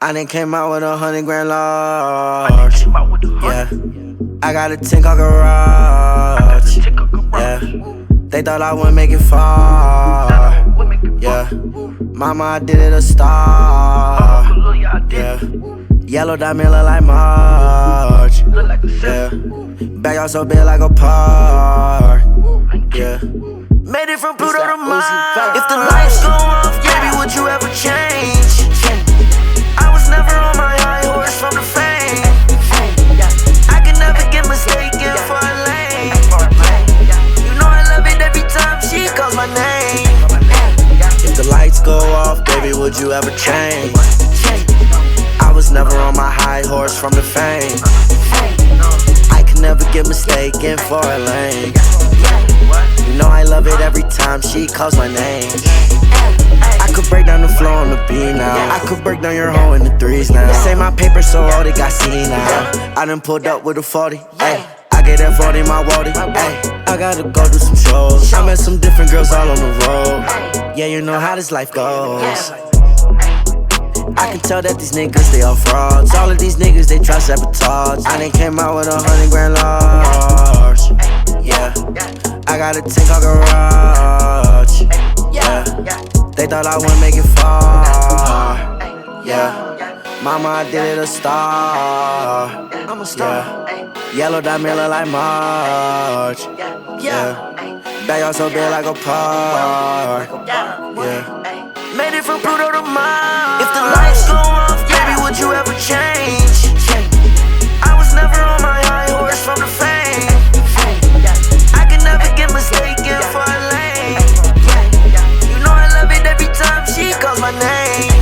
I done came out with 100 grand large. Yeah, I got a 10 car garage. Yeah, they thought I wouldn't make it far. Yeah, mama, I did it a star. Yeah, yellow diamond look like March. Yeah, bag out so big like a park. Yeah, made it from Pluto to Mars. If the lights go off, baby, would you ever change? I was never on my high horse from the fame. I can never get mistaken for a lane. You know I love it every time she calls my name. If the lights go off, baby, would you ever change? I was never on my high horse from the fame. I can never get mistaken for a lane. You know I love it every time she calls my name. I could break down the flow on the beat now. I could break down your hoe in the threes now. They say my paper so old it got seen now. I done pulled up with a 40, ayy. I get that 40 my Wody, ayy. I gotta go do some shows. I met some different girls all on the road. Yeah, you know how this life goes. I can tell that these niggas, they all frauds. All of these niggas, they try sabotage. I done came out with 100 grand large. Yeah, I got a 10 car garage. Yeah, they thought I wouldn't make it far. Yeah, mama, I did it a star. I'm a star. Yeah, yellow diamond look like March. Yeah, bag out so big like a park. Yeah, made it from Pluto to Mars. If the lights go off, baby, would you ever change? I was never on my high horse from the fame. I can never get mistaken for a lane. You know I love it every time she calls my name.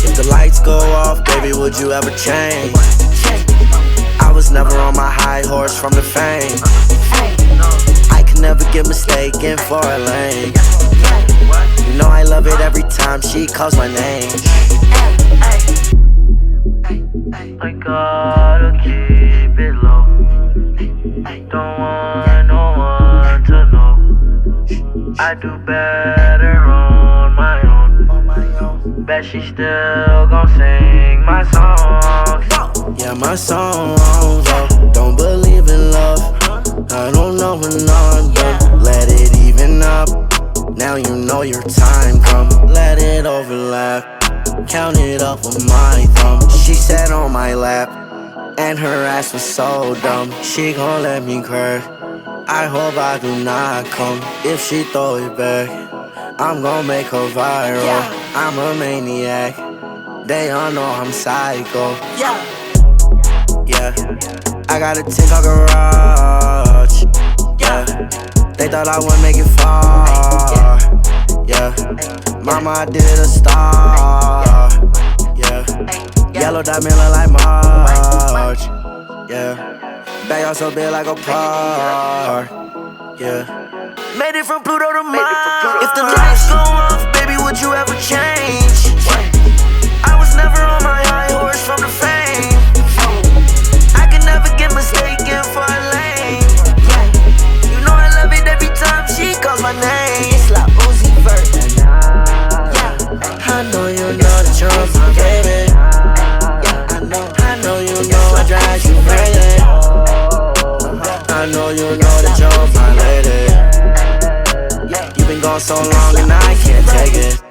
If the lights go off, baby, would you ever change? I was never on my high horse from the fame. I can never get mistaken for a lane. You know I love it every time she calls my name. I gotta keep it low. Don't want no one to know. I do better on my own. Bet she still gon' sing my songs. Yeah, my songs, don't believe in love. I don't know when I'm done. Let it even up. Now you know your time come. Let it overlap. Count it up with my thumb. She sat on my lap, and her ass was so dumb. She gon' let me crack. I hope I do not come. If she throw it back, I'm gon' make her viral. I'm a maniac. They all know I'm psycho. Yeah, I got a 10 car garage. Yeah, they thought I wouldn't make it far. Yeah, mama, I did it a star. Yeah, yellow diamond look like March. Yeah, bag out so big like a park. Yeah, made it from Pluto to Mars. If the lights go off, baby, would you ever change? I was never on my high horse from the fame. I can never get mistaken for a lane. You know I love it every time she calls my name. It's like Uzi Vert. I know you know that you're my baby. I know you know I drive you crazy. I know you know that you're my lady. You've been gone so long and I can't take it.